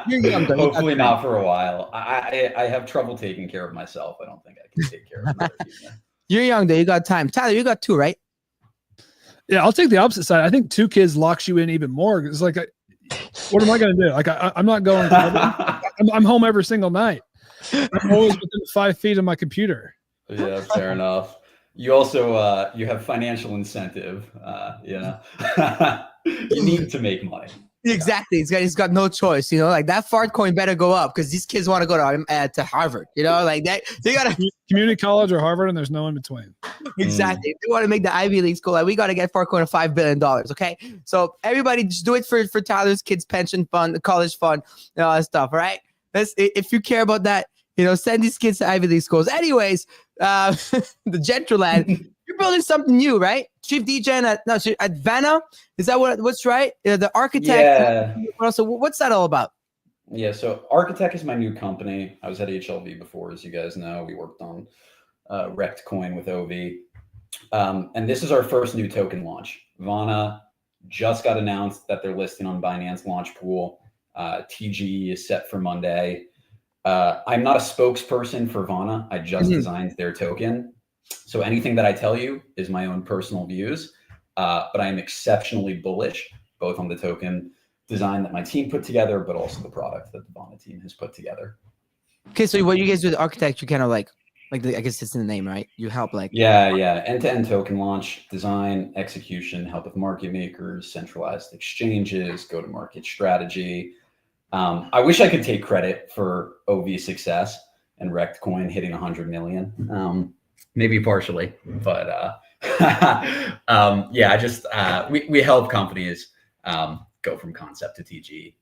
You're young, though. Hopefully not for a while. I have trouble taking care of myself. I don't think I can take care of another human. You're young, though. You got time. Tyler, you got 2, right? Yeah, I'll take the opposite side. I think 2 kids locks you in even more. It's like, what am I going to do? Like, I'm not going. I'm home every single night. I'm always within 5 feet of my computer. Yeah, fair enough. You also you have financial incentive. You need to make money. Exactly. He's got no choice. Like that Fartcoin better go up because these kids want to go to Harvard. Like that. They gotta community college or Harvard, and there's no in between. Exactly. If they want to make the Ivy League school, like we got to get Fartcoin to $5 billion. Okay. So everybody just do it for Tyler's kids' pension fund, the college fund, and all that stuff. All right. If you care about that, send these kids to Ivy League schools. Anyways, the Gentroland, you're building something new, right? Chief Degen at Vana. Is that what's right? The architect. Yeah. So what's that all about? Yeah. So Architect is my new company. I was at HLV before, as you guys know. We worked on Rect Coin with OV. And this is our first new token launch. Vana just got announced that they're listing on Binance Launch Pool. TGE is set for Monday. I'm not a spokesperson for Vana. I just designed their token. So anything that I tell you is my own personal views. But I am exceptionally bullish, both on the token design that my team put together, but also the product that the Vana team has put together. Okay, so what you guys do with architect, you kind of like I guess it's in the name, right? You help Yeah. End-to-end token launch, design, execution, help with market makers, centralized exchanges, go-to-market strategy. I wish I could take credit for OV's success and Rect Coin hitting 100 million. Maybe partially, but we help companies go from concept to TGE.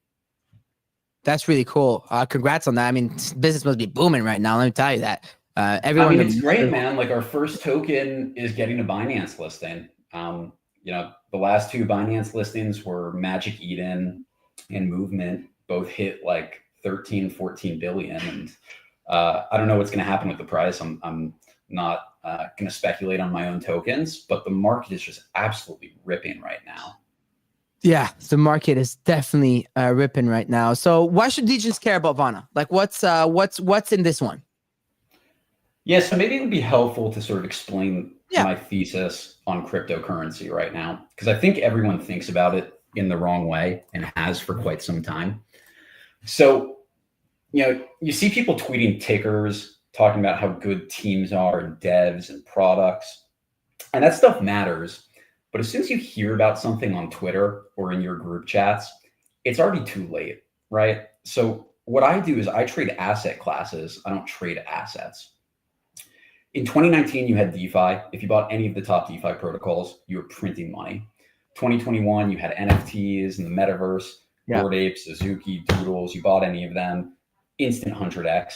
That's really cool. Congrats on that. I mean, business must be booming right now. Let me tell you that. Everyone, it's great, man. Like our first token is getting a Binance listing. The last 2 Binance listings were Magic Eden and Movement, both hit like 13, 14 billion. And I don't know what's going to happen with the price. I'm not going to speculate on my own tokens, but the market is just absolutely ripping right now. Yeah, the market is definitely ripping right now. So why should DJs care about Vana? Like what's in this one? Yeah, so maybe it would be helpful to sort of explain my thesis on cryptocurrency right now, because I think everyone thinks about it in the wrong way and has for quite some time. So, you see people tweeting tickers, talking about how good teams are and devs and products, and that stuff matters. But as soon as you hear about something on Twitter or in your group chats, it's already too late, right? So what I do is I trade asset classes. I don't trade assets. In 2019, you had DeFi. If you bought any of the top DeFi protocols, you were printing money. 2021, you had NFTs and the metaverse, Bored Apes, Suzuki, Doodles. You bought any of them, instant 100x.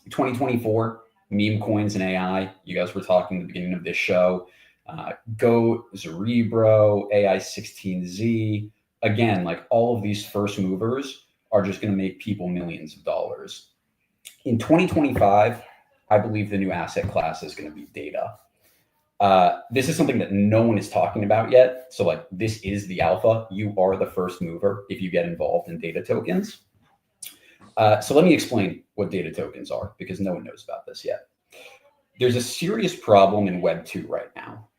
2024, meme coins and AI. You guys were talking at the beginning of this show. Goat, Cerebro, AI16Z. Again, like all of these first movers are just going to make people millions of dollars. In 2025, I believe the new asset class is going to be data. This is something that no one is talking about yet. So like this is the alpha. You are the first mover if you get involved in data tokens. So let me explain what data tokens are, because no one knows about this yet. There's a serious problem in Web 2 right now.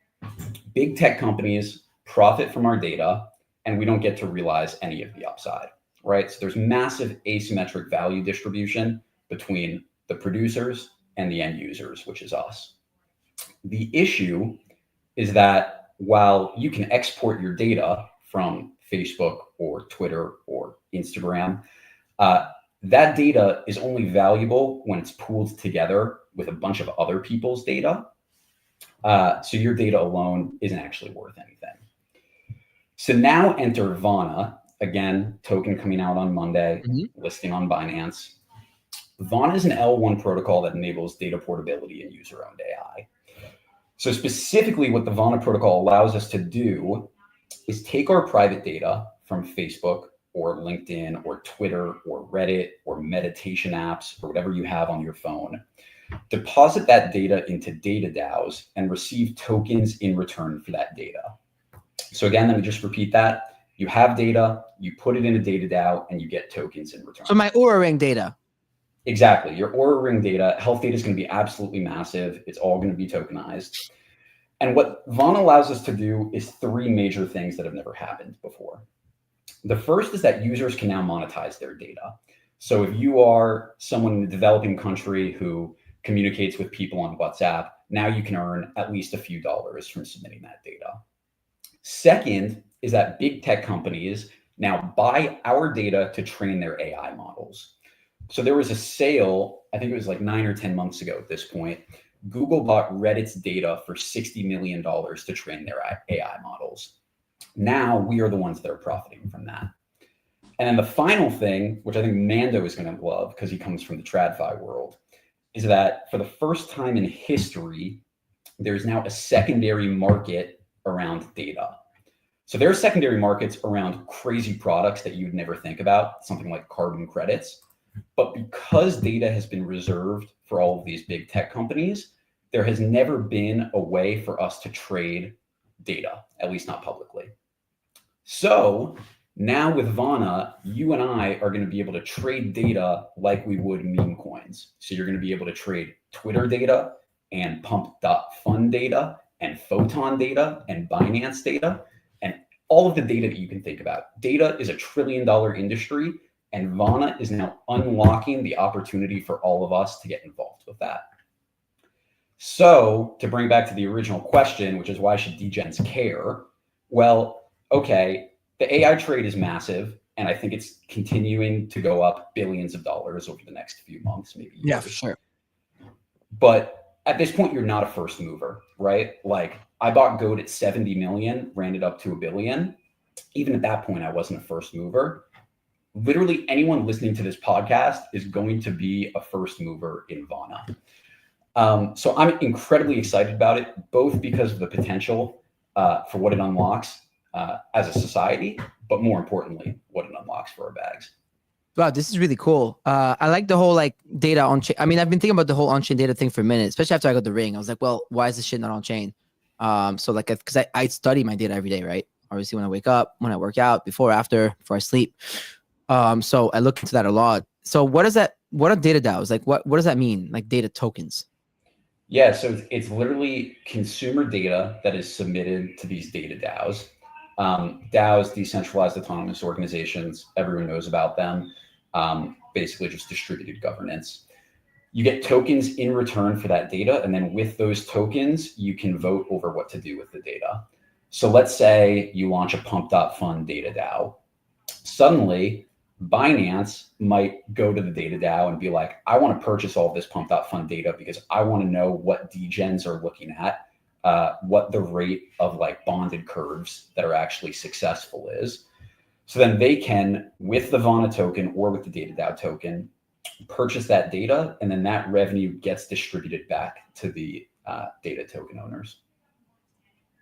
Big tech companies profit from our data, and we don't get to realize any of the upside, right? So there's massive asymmetric value distribution between the producers and the end users, which is us. The issue is that while you can export your data from Facebook or Twitter or Instagram, that data is only valuable when it's pooled together with a bunch of other people's data. So your data alone isn't actually worth anything. So now enter Vana, again, token coming out on Monday, Mhm. listing on Binance. Vana is an L1 protocol that enables data portability and user-owned AI. So specifically what the Vana protocol allows us to do is take our private data from Facebook or LinkedIn or Twitter or Reddit or meditation apps or whatever you have on your phone, deposit that data into data DAOs and receive tokens in return for that data. So again, let me just repeat that. You have data, you put it in a data DAO, and you get tokens in return. So my Oura Ring data. Exactly. Your Oura Ring data, health data is going to be absolutely massive. It's all going to be tokenized. And what Vana allows us to do is three major things that have never happened before. The first is that users can now monetize their data. So if you are someone in a developing country who communicates with people on WhatsApp, now you can earn at least a few dollars from submitting that data. Second is that big tech companies now buy our data to train their AI models. So there was a sale, I think it was like 9 or 10 months ago at this point. Google bought Reddit's data for $60 million to train their AI models. Now we are the ones that are profiting from that. And then the final thing, which I think Mando is going to love because he comes from the TradFi world, is that for the first time in history, there's now a secondary market around data. So there are secondary markets around crazy products that you'd never think about, something like carbon credits. But because data has been reserved for all of these big tech companies, there has never been a way for us to trade data, at least not publicly. So now with Vana, you and I are going to be able to trade data like we would meme coins. So you're going to be able to trade Twitter data and pump.fun data and Photon data and Binance data and all of the data that you can think about. Data is $1 trillion industry, and Vana is now unlocking the opportunity for all of us to get involved with that. So to bring back to the original question, which is why should degens care? Well, okay, the AI trade is massive, and I think it's continuing to go up billions of dollars over the next few months, maybe years. Yeah, for sure. But at this point, you're not a first mover, right? Like I bought GOAT at 70 million, ran it up to $1 billion. Even at that point, I wasn't a first mover. Literally anyone listening to this podcast is going to be a first mover in Vana. So I'm incredibly excited about it, both because of the potential for what it unlocks as a society, but more importantly, what it unlocks for our bags. Wow, this is really cool. I like the whole like data on chain. I mean, I've been thinking about the whole on-chain data thing for a minute, especially after I got the ring. I was like, well, why is this shit not on chain? So like, because I study my data every day, right? Obviously, when I wake up, when I work out, before I sleep. So I look into that a lot. So what is that? What are data DAOs? Like, what does that mean? Like data tokens? Yeah, so it's literally consumer data that is submitted to these data DAOs. DAOs, decentralized autonomous organizations, everyone knows about them. Basically just distributed governance. You get tokens in return for that data. And then with those tokens, you can vote over what to do with the data. So let's say you launch a pump.fun data DAO. Suddenly, Binance might go to the data DAO and be like, I want to purchase all of this pump.fun data because I want to know what degens are looking at, what the rate of like bonded curves that are actually successful is. So then they can, with the Vana token or with the data DAO token, purchase that data, and then that revenue gets distributed back to the data token owners.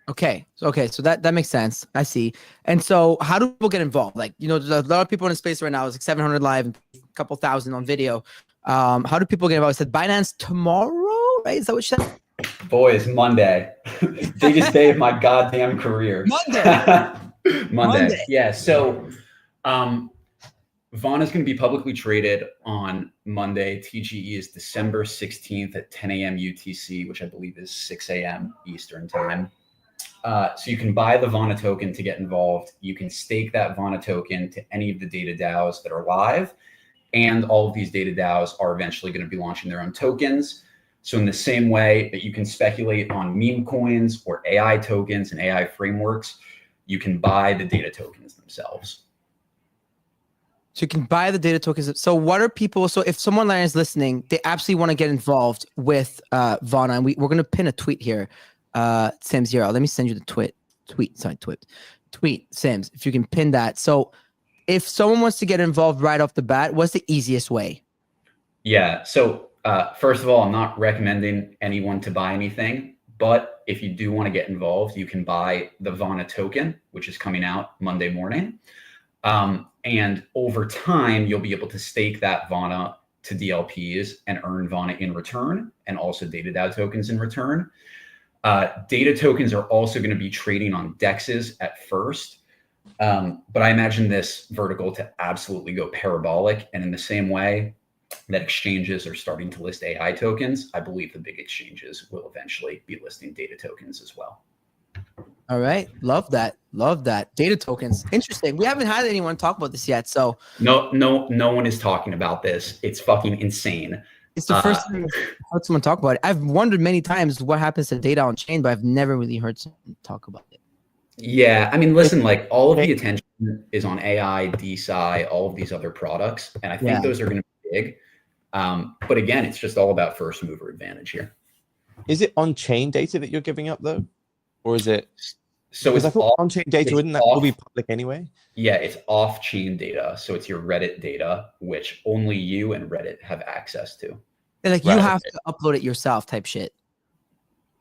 Okay. So that makes sense. I see. And so how do people get involved? Like, you know, there's a lot of people in the space right now. It's like 700 live and a couple thousand on video. How do people get involved? I said Binance tomorrow, right? Is that what you said? Boys, Monday. Biggest day of my goddamn career. Monday. Yeah. So Vana is going to be publicly traded on Monday. TGE is December 16th at 10 a.m. UTC, which I believe is 6 a.m. Eastern time. So you can buy the Vana token to get involved. You can stake that Vana token to any of the data DAOs that are live. And all of these data DAOs are eventually going to be launching their own tokens. So in the same way that you can speculate on meme coins or AI tokens and AI frameworks, you can buy the data tokens themselves. So you can buy the data tokens. So what are people? So if someone is listening, they absolutely want to get involved with Vana, and we're going to pin a tweet here. Sam Zero, let me send you the tweet. tweet, Sims, if you can pin that. So if someone wants to get involved right off the bat, what's the easiest way? Yeah. So first of all, I'm not recommending anyone to buy anything, but if you do want to get involved, you can buy the Vana token, which is coming out Monday morning. And over time, you'll be able to stake that Vana to DLPs and earn Vana in return, and also data DAO tokens in return. Data tokens are also going to be trading on DEXs at first. But I imagine this vertical to absolutely go parabolic. And in the same way that exchanges are starting to list AI tokens, I believe the big exchanges will eventually be listing data tokens as well. All right. Love that. Love that. Data tokens. Interesting. We haven't had anyone talk about this yet. So no one is talking about this. It's fucking insane. It's the first time I've heard someone talk about it. I've wondered many times what happens to data on chain, but I've never really heard someone talk about it. Yeah. I mean, listen, like all of the attention is on AI, DeSci, all of these other products. And I think those are going to be big. But again, it's just all about first mover advantage here. Is it on-chain data that you're giving up though? Or is it? So it's I thought on-chain data, wouldn't that all be public anyway? Yeah, it's off-chain data. So it's your Reddit data, which only you and Reddit have access to. And like you have to upload it yourself type shit.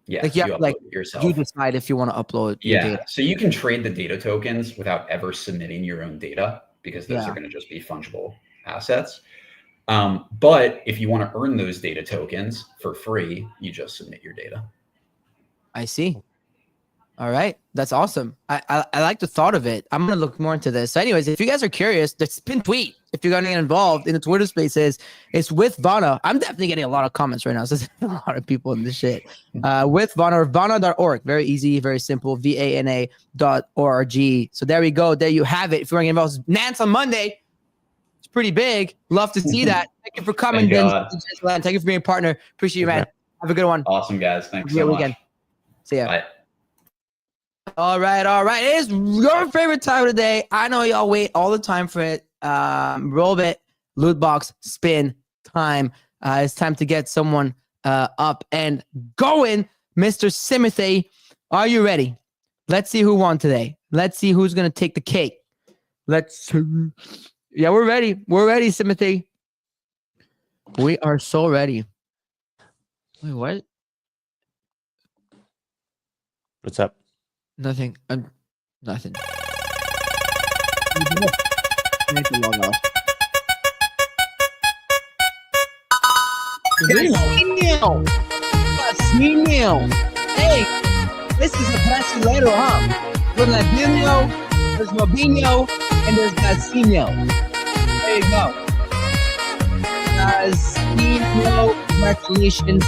Yeah, like you have, like yourself. You decide if you want to upload your data. So you can trade the data tokens without ever submitting your own data, because those are going to just be fungible assets. But if you want to earn those data tokens for free, you just submit your data. I see. All right. That's awesome. I like the thought of it. I'm going to look more into this. So anyways, if you guys are curious, the spin tweet, if you're going to get involved in the Twitter spaces, it's with Vana. I'm definitely getting a lot of comments right now. So there's a lot of people in this shit. With Vana, or Vana.org. Very easy, very simple. Vana.org. So there we go. There you have it. If you want to get involved, Nance on Monday. It's pretty big. Love to see that. Thank you for coming, Ben. Thank you for being a partner. Appreciate you, man. Have a good one. Awesome, guys. Thanks so much. Weekend. See ya. Bye. All right. It is your favorite time of the day. I know y'all wait all the time for it. Roll it, loot box, spin time. It's time to get someone up and going. Mr. Simothy, are you ready? Let's see who won today. Let's see who's going to take the cake. Yeah, we're ready. We're ready, Simothy. We are so ready. Wait, what? What's up? Nothing. Nothing. I need to log off. Casino. Hey, this is a brasileiro, huh? There's Ladino, there's Robinho, and there's Casino. There you go. Casino, congratulations.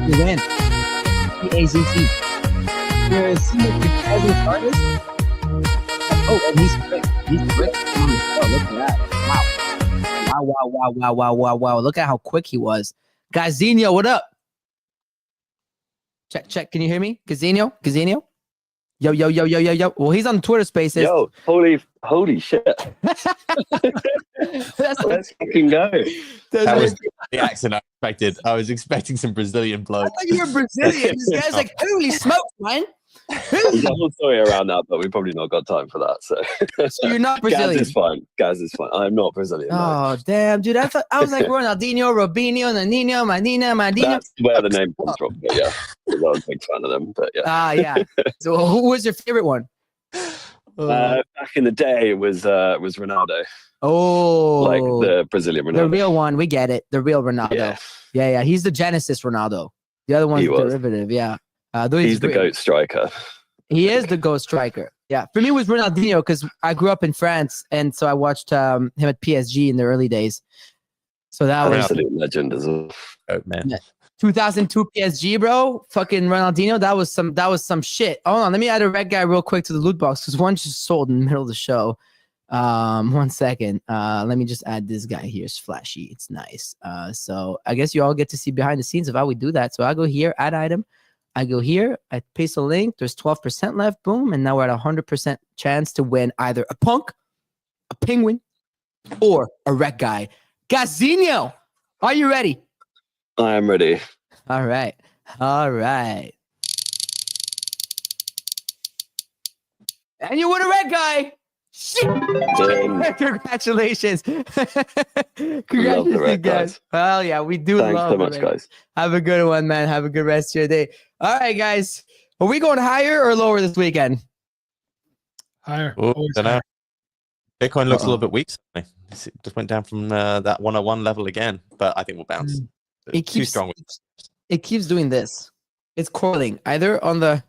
You win. PAZT. You're a senior presence artist? Oh, and he's quick. He's quick. Oh, look at that. Wow. Look at how quick he was. Gazinho, what up? Check. Can you hear me? Gazinho? Yo. Well, he's on Twitter Spaces. Yo, holy shit. Let's fucking go. That was the accent I expected. I was expecting some Brazilian bloke. I thought you were Brazilian. This guy's like, holy smokes, man. There's a whole story around that, but we've probably not got time for that. So you're not Brazilian. Gaz is fine. I'm not Brazilian. Oh, damn, dude. I was like Ronaldinho, Robinho, Nanino, Madina. That's where the name comes from. But yeah, I was a big fan of them. But yeah. Yeah. So who was your favorite one? Back in the day, it was Ronaldo. Oh, like the Brazilian Ronaldo. The real one. We get it. The real Ronaldo. Yeah. He's the Genesis Ronaldo. The other one's the derivative. Yeah. He's the GOAT striker. He is the GOAT striker. Yeah. For me, it was Ronaldinho because I grew up in France, and so I watched him at PSG in the early days. So that was absolute legend as well. Oh, man. Yeah. 2002 PSG, bro. Fucking Ronaldinho. That was some shit. Hold on. Let me add a red guy real quick to the loot box because one just sold in the middle of the show. 1 second. Let me just add this guy here. It's flashy. It's nice. So I guess you all get to see behind the scenes of how we do that. So I go here, add item. I go here, I paste a link. There's 12% left. Boom. And now we're at 100% chance to win either a punk, a penguin, or a red guy. Gazinho, are you ready? I am ready. All right. And you were the red guy. Shit. Damn. Congratulations. Love the Congratulations, red guys. guys. Well, yeah, we do Thanks love so the much, red guys. Have a good one, man. Have a good rest of your day. All right, guys. Are we going higher or lower this weekend? Higher. Oh, Always don't know. higher. Bitcoin looks a little bit weak. It just went down from that 101 level again, but I think we'll bounce. It Too keeps strong. it keeps doing this. It's correlating either on the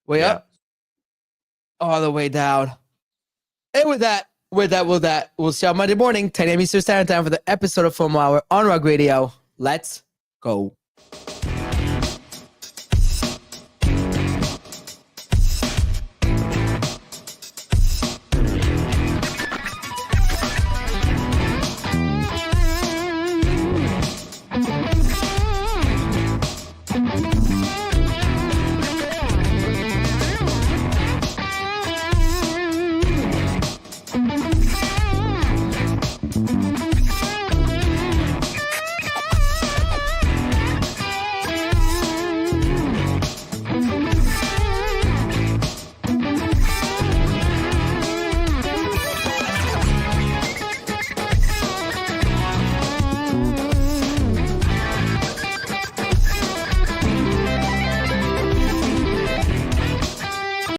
way Yeah. up or the way down. And with that, we'll see you on Monday morning, 10 a.m. Eastern Standard Time for the episode of FOMO Hour on Rug Radio. Let's go.